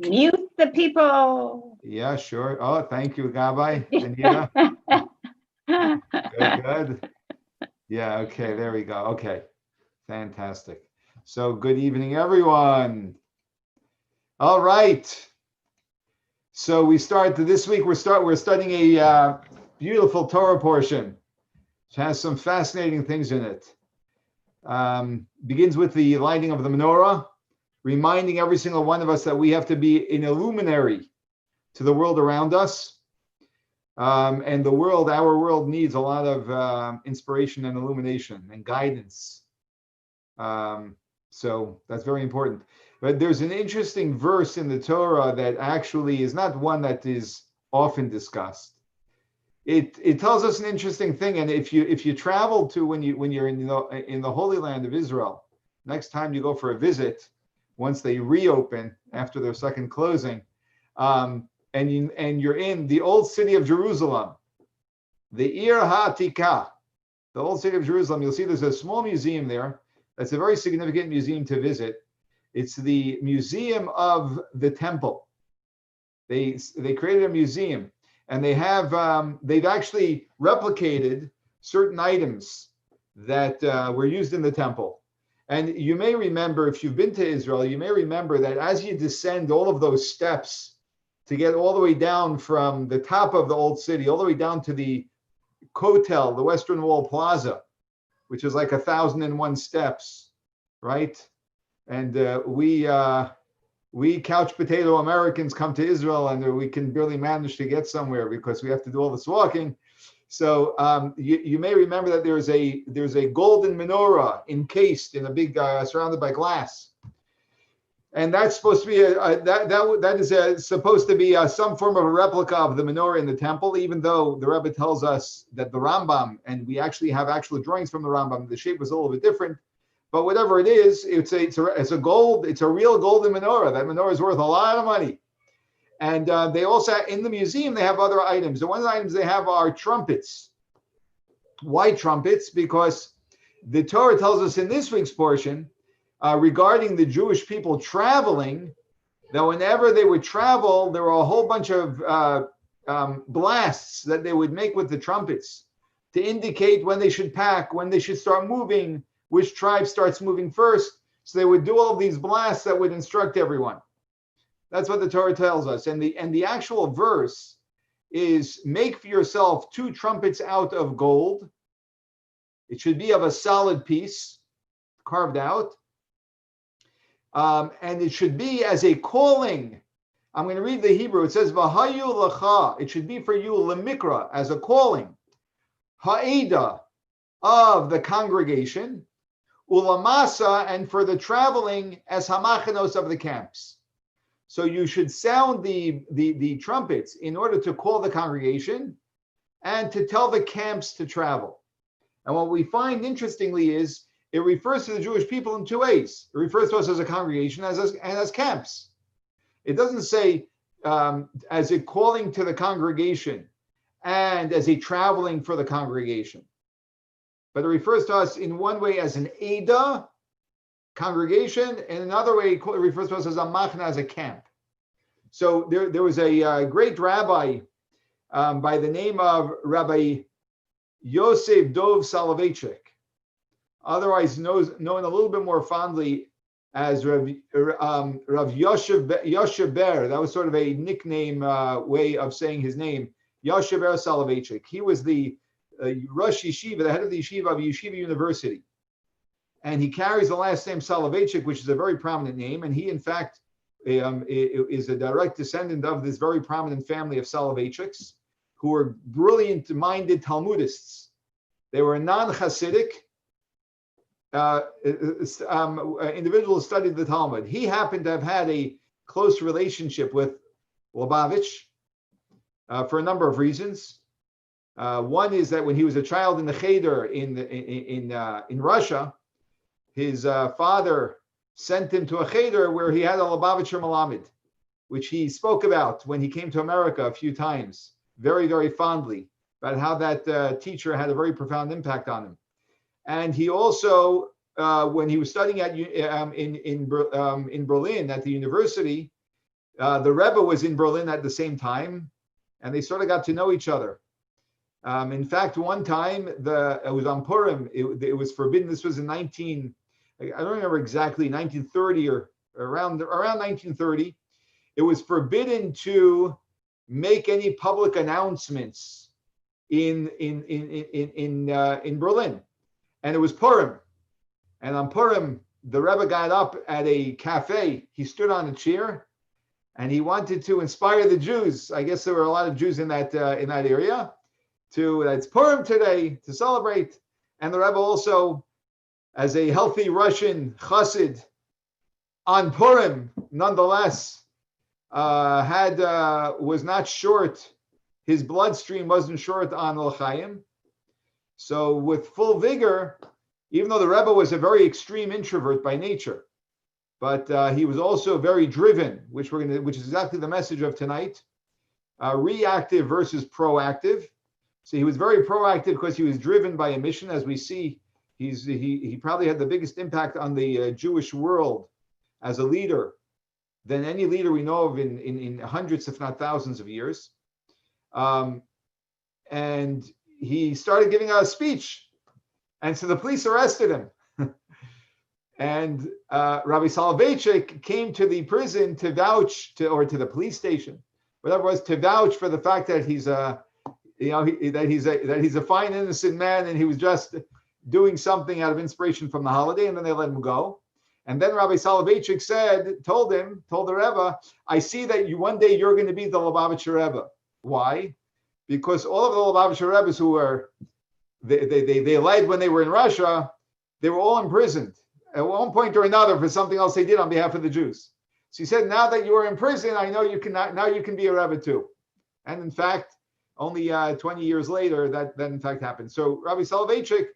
Mute the people. Yeah, sure. Oh, thank you, Gabby. Anita. Good, good. Yeah, okay, there we go. Okay, fantastic. So good evening, everyone. All right. So we start this week. We're studying a beautiful Torah portion, which has some fascinating things in it. Begins with the lighting of the menorah, reminding every single one of us that we have to be an illuminary to the world around us. And our world needs a lot of inspiration and illumination and guidance. So that's very important. But there's an interesting verse in the Torah that actually is not one that is often discussed. It tells us an interesting thing. And if you travel to when you're in the Holy Land of Israel, next time you go for a visit, once they reopen after their second closing, and you're in the old city of Jerusalem, the Ir HaTikah, the old city of Jerusalem, you'll see there's a small museum there. That's a very significant museum to visit. It's the Museum of the Temple. They created a museum, and they've actually replicated certain items that were used in the temple. And you may remember, if you've been to Israel, you may remember that as you descend all of those steps to get all the way down from the top of the old city, all the way down to the Kotel, the Western Wall Plaza, which is like 1,001 steps, right? And we couch potato Americans come to Israel and we can barely manage to get somewhere because we have to do all this walking. So you may remember that there's a golden menorah encased in a big surrounded by glass, and that's supposed to be supposed to be some form of a replica of the menorah in the temple. Even though the Rebbe tells us that the Rambam, and we actually have actual drawings from the Rambam, the shape was a little bit different. But whatever it is, it's a real golden menorah. That menorah is worth a lot of money. And they also, in the museum, they have other items. And one of the items they have are trumpets. Why trumpets? Because the Torah tells us in this week's portion regarding the Jewish people traveling, that whenever they would travel, there were a whole bunch of blasts that they would make with the trumpets to indicate when they should pack, when they should start moving, which tribe starts moving first. So they would do all of these blasts that would instruct everyone. That's what the Torah tells us. And the actual verse is, make for yourself 2 trumpets out of gold. It should be of a solid piece, carved out. And it should be as a calling. I'm going to read the Hebrew. It says, V'hayu lacha. It should be for you, lemikra, as a calling. Ha'eda, of the congregation. Ulamasa, and for the traveling, as hamachanos, of the camps. So you should sound the trumpets in order to call the congregation and to tell the camps to travel. And what we find interestingly is it refers to the Jewish people in 2 ways. It refers to us as a congregation and as camps. It doesn't say as a calling to the congregation and as a traveling for the congregation. But it refers to us in one way as an Ada, congregation, and another way it refers to us as a machna, as a camp. So there was a great rabbi by the name of Rabbi Yosef Dov Soloveitchik, otherwise known a little bit more fondly as Rav Yoshe Ber. That was sort of a nickname way of saying his name, Yoshe Ber Soloveitchik. He was the Rosh Yeshiva, the head of the Yeshiva of Yeshiva University. And he carries the last name Soloveitchik, which is a very prominent name. And he, in fact, is a direct descendant of this very prominent family of Soloveitchiks, who were brilliant-minded Talmudists. They were non-Hasidic individuals who studied the Talmud. He happened to have had a close relationship with Lubavitch for a number of reasons. One is that when he was a child in the Cheder in Russia, his father sent him to a Cheder where he had a Lubavitcher Malamed, which he spoke about when he came to America a few times, very, very fondly, about how that teacher had a very profound impact on him. And he also, when he was studying in Berlin at the university, The Rebbe was in Berlin at the same time, and they sort of got to know each other. In fact, one time, it was on Purim. It was forbidden. This was in I don't remember exactly, 1930 or around 1930. It was forbidden to make any public announcements in Berlin, and it was Purim. And on Purim, the Rebbe got up at a cafe. He stood on a chair, and he wanted to inspire the Jews. I guess there were a lot of Jews in that area. It's Purim today to celebrate. And the Rebbe also, as a healthy Russian chassid, on Purim, nonetheless, was not short. His bloodstream wasn't short on l'chaim. So with full vigor, even though the Rebbe was a very extreme introvert by nature, but he was also very driven, which is exactly the message of tonight. Reactive versus proactive. So he was very proactive because he was driven by a mission. As we see, he probably had the biggest impact on the Jewish world as a leader than any leader we know of in hundreds, if not thousands of years. And he started giving a speech. And so the police arrested him. And Rabbi Soloveitchik came to the prison to vouch or to the police station, whatever it was, to vouch for the fact that he's a fine, innocent man, and he was just doing something out of inspiration from the holiday, and then they let him go. And then Rabbi Soloveitchik told the Rebbe, I see that one day you're going to be the Lubavitcher Rebbe. Why? Because all of the Lubavitcher Rebbes who were, they led when they were in Russia, they were all imprisoned at one point or another for something else they did on behalf of the Jews. So he said, now that you are in prison, I know you can be a Rebbe too. And in fact, only 20 years later, that in fact happened. So Rabbi Soloveitchik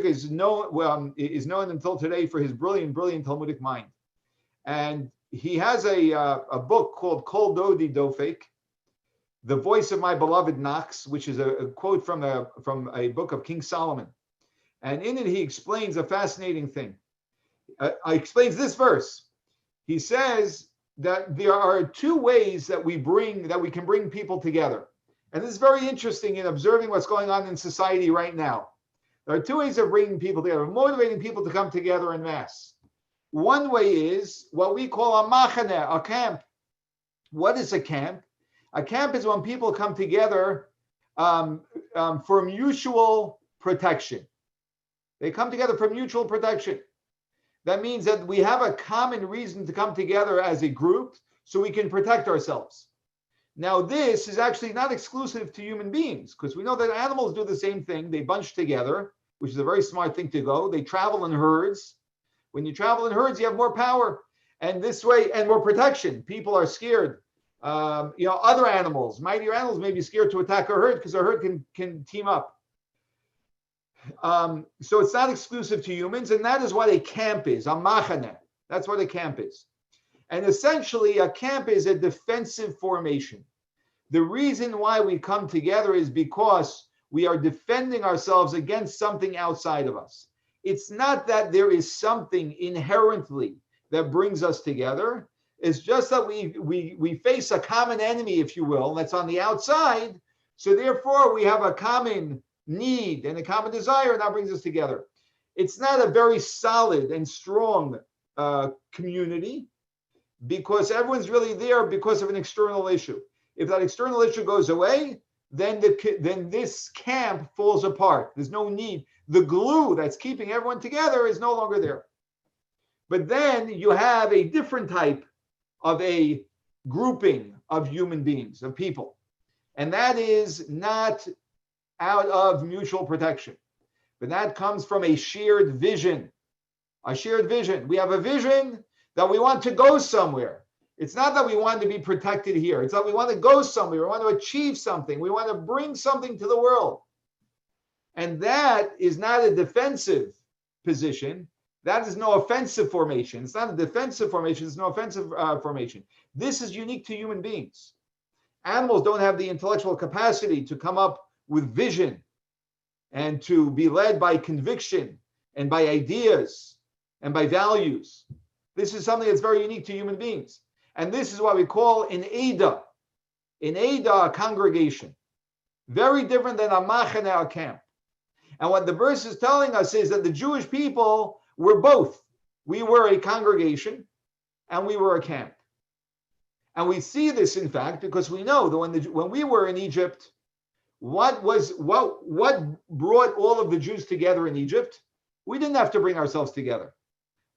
is known until today for his brilliant Talmudic mind. And he has a book called Kol Dodi Dofek, The Voice of My Beloved Knocks, which is a quote from a book of King Solomon. And in it, he explains a fascinating thing. He explains this verse. He says that there are two ways that we can bring people together. And this is very interesting in observing what's going on in society right now. There are two ways of bringing people together, motivating people to come together en masse. One way is what we call a machane, a camp. What is a camp? A camp is when people come together for mutual protection. They come together for mutual protection. That means that we have a common reason to come together as a group so we can protect ourselves. Now, this is actually not exclusive to human beings, because we know that animals do the same thing. They bunch together, which is a very smart thing to go. They travel in herds. When you travel in herds, you have more power. And this way, and more protection. People are scared. Other animals, mightier animals may be scared to attack a herd because a herd can team up. So it's not exclusive to humans, and that is what a camp is, a machane. That's what a camp is. And essentially, a camp is a defensive formation. The reason why we come together is because we are defending ourselves against something outside of us. It's not that there is something inherently that brings us together. It's just that we face a common enemy, if you will, that's on the outside. So therefore, we have a common need and a common desire, and that brings us together. It's not a very solid and strong community, because everyone's really there because of an external issue. If that external issue goes away, then this camp falls apart. There's no need. The glue that's keeping everyone together is no longer there. But then you have a different type of a grouping of human beings, of people. And that is not out of mutual protection, but that comes from a shared vision. A shared vision. We have a vision that we want to go somewhere. It's not that we want to be protected here. It's that we want to go somewhere. We want to achieve something. We want to bring something to the world. And that is not a defensive position. That is no offensive formation. It's not a defensive formation. It's no offensive formation. This is unique to human beings. Animals don't have the intellectual capacity to come up with vision and to be led by conviction and by ideas and by values. This is something that's very unique to human beings. And this is what we call an Eidah. An Eidah, a congregation. Very different than a machane, a camp. And what the verse is telling us is that the Jewish people were both. We were a congregation and we were a camp. And we see this, in fact, because we know that when we were in Egypt, what brought all of the Jews together in Egypt? We didn't have to bring ourselves together.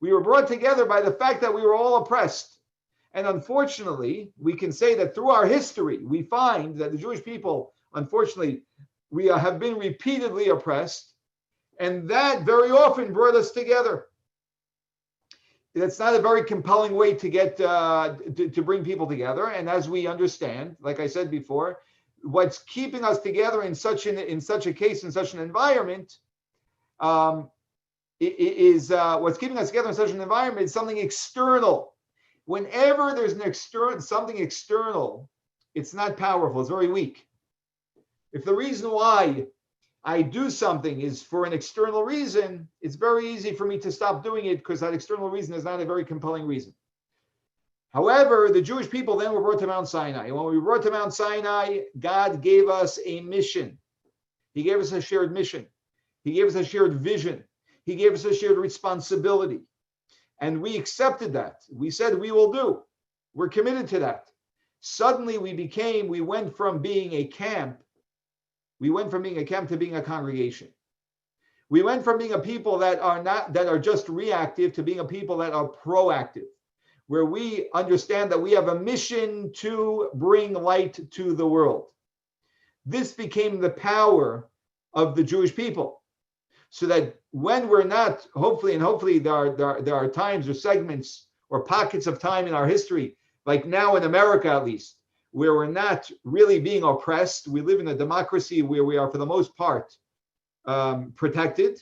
We were brought together by the fact that we were all oppressed. And unfortunately, we can say that through our history, we find that the Jewish people, unfortunately, we have been repeatedly oppressed. And that very often brought us together. That's not a very compelling way to get to bring people together. And as we understand, like I said before, what's keeping us together in such a case, in such an environment, is what's keeping us together in such an environment is something external. Whenever there's something external, it's not powerful. It's very weak. If the reason why I do something is for an external reason, it's very easy for me to stop doing it because that external reason is not a very compelling reason. However, the Jewish people then were brought to Mount Sinai. And when we were brought to Mount Sinai, God gave us a mission. He gave us a shared mission. He gave us a shared vision. He gave us a shared responsibility. And we accepted that. We said we will do. We're committed to that. Suddenly we went from being a camp. We went from being a camp to being a congregation. We went from being a people that are just reactive to being a people that are proactive, where we understand that we have a mission to bring light to the world. This became the power of the Jewish people. So that when we're not, hopefully there are times or segments or pockets of time in our history, like now in America at least, where we're not really being oppressed. We live in a democracy where we are, for the most part, protected.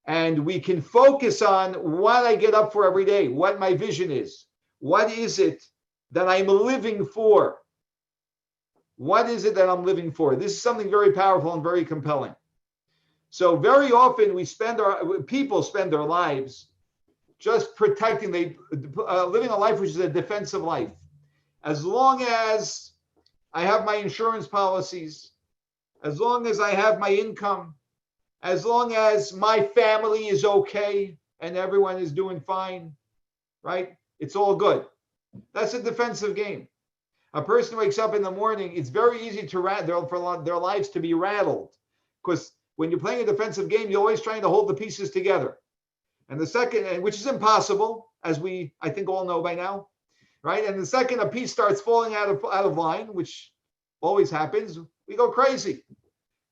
And we can focus on what I get up for every day, what my vision is. What is it that I'm living for? What is it that I'm living for? This is something very powerful and very compelling. So very often people spend their lives just protecting, living a life which is a defensive life. As long as I have my insurance policies, as long as I have my income, as long as my family is okay and everyone is doing fine, right? It's all good. That's a defensive game. A person wakes up in the morning, it's very easy for their lives to be rattled, because when you're playing a defensive game, you're always trying to hold the pieces together. And the second, which is impossible, as we, I think, all know by now, right? And the second a piece starts falling out of line, which always happens, we go crazy,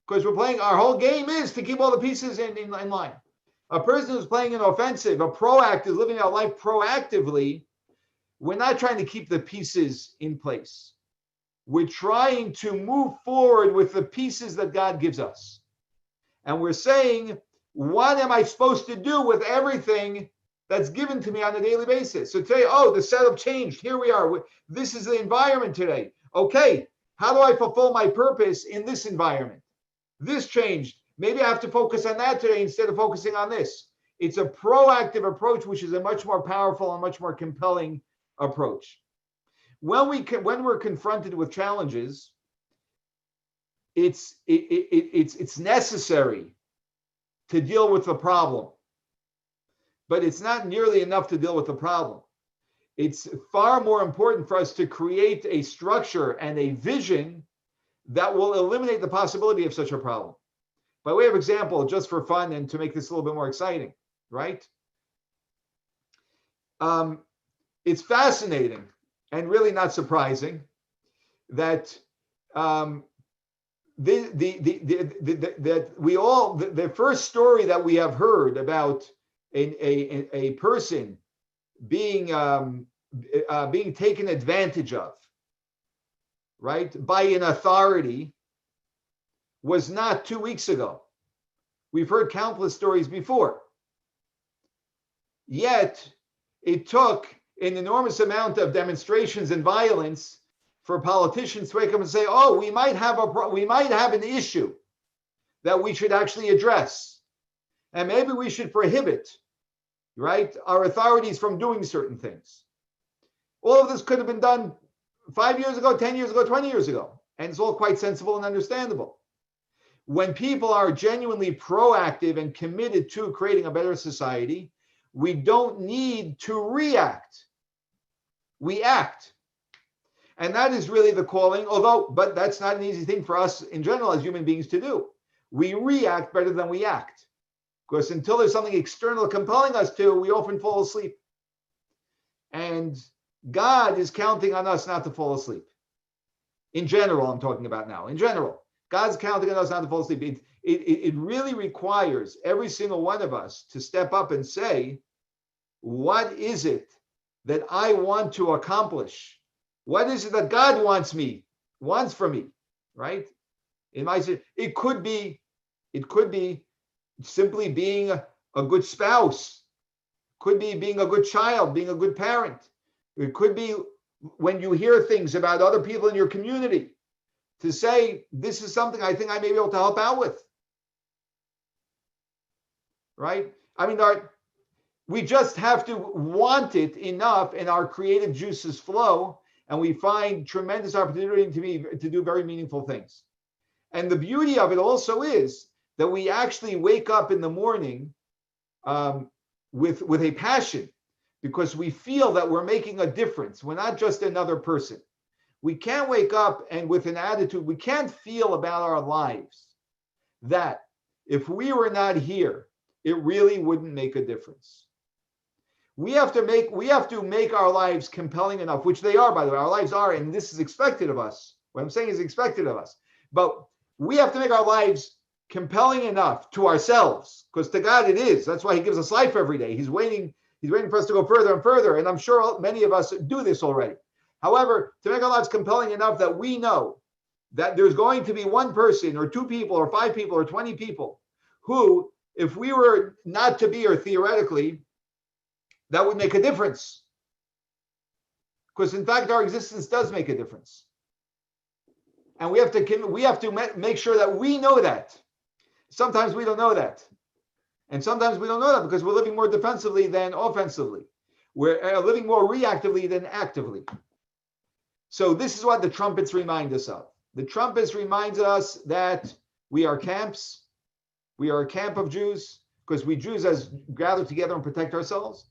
because we're playing, our whole game is to keep all the pieces in line. A person who's playing an offensive, a proactive, living our life proactively, we're not trying to keep the pieces in place. We're trying to move forward with the pieces that God gives us. And we're saying, what am I supposed to do with everything that's given to me on a daily basis? So today, the setup changed. Here we are. This is the environment today. Okay, how do I fulfill my purpose in this environment? This changed. Maybe I have to focus on that today instead of focusing on this. It's a proactive approach, which is a much more powerful and much more compelling approach. When we're confronted with challenges, it's necessary to deal with the problem, but it's not nearly enough to deal with the problem. It's far more important for us to create a structure and a vision that will eliminate the possibility of such a problem. By way of example, just for fun and to make this a little bit more exciting, right? It's fascinating and really not surprising that the first story that we have heard about a person being taken advantage of, right, by an authority was not 2 weeks ago. We've heard countless stories before. Yet it took an enormous amount of demonstrations and violence for politicians to wake up and say, we might have an issue that we should actually address. And maybe we should prohibit, right, our authorities from doing certain things. All of this could have been done 5 years ago, 10 years ago, 20 years ago. And it's all quite sensible and understandable. When people are genuinely proactive and committed to creating a better society, we don't need to react. We act. And that is really the calling, but that's not an easy thing for us in general as human beings to do. We react better than we act. Because until there's something external compelling us to, we often fall asleep. And God is counting on us not to fall asleep. In general, I'm talking about now. In general, God's counting on us not to fall asleep. It really requires every single one of us to step up and say, what is it that I want to accomplish? What is it that God wants from me, right? It could be simply being a good spouse, could be being a good child, being a good parent. It could be when you hear things about other people in your community to say, this is something I think I may be able to help out with, right? I mean, we just have to want it enough and our creative juices flow and we find tremendous opportunity to do very meaningful things. And the beauty of it also is that we actually wake up in the morning with a passion because we feel that we're making a difference. We're not just another person. We can't wake up and with an attitude, we can't feel about our lives that if we were not here, it really wouldn't make a difference. We have to make our lives compelling enough, which they are, by the way, our lives are, and this is expected of us. What I'm saying is expected of us. But we have to make our lives compelling enough to ourselves, because to God it is. That's why he gives us life every day. He's waiting for us to go further and further. And I'm sure many of us do this already. However, to make our lives compelling enough that we know that there's going to be one person or two people or 5 people or 20 people who, if we were not to be here theoretically, that would make a difference. Because in fact, our existence does make a difference. And we have to make sure that we know that. Sometimes we don't know that. And sometimes we don't know that because we're living more defensively than offensively. We're living more reactively than actively. So this is what the trumpets remind us of. The trumpets remind us that we are camps. We are a camp of Jews because we Jews as gather together and protect ourselves.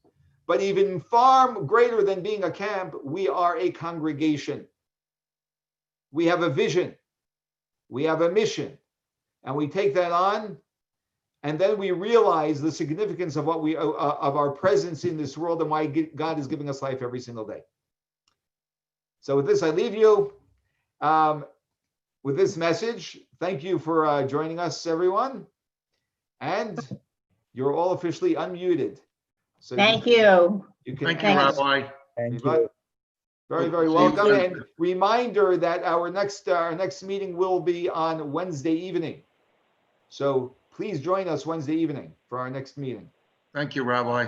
But even far greater than being a camp, we are a congregation. We have a vision. We have a mission. And we take that on. And then we realize the significance of of our presence in this world and why God is giving us life every single day. So with this, I leave you with this message. Thank you for joining us, everyone. And you're all officially unmuted. So Thank you. You can Thank you, Thanks. Rabbi. Thank you. Very, very welcome. And reminder that our next meeting will be on Wednesday evening. So please join us Wednesday evening for our next meeting. Thank you, Rabbi.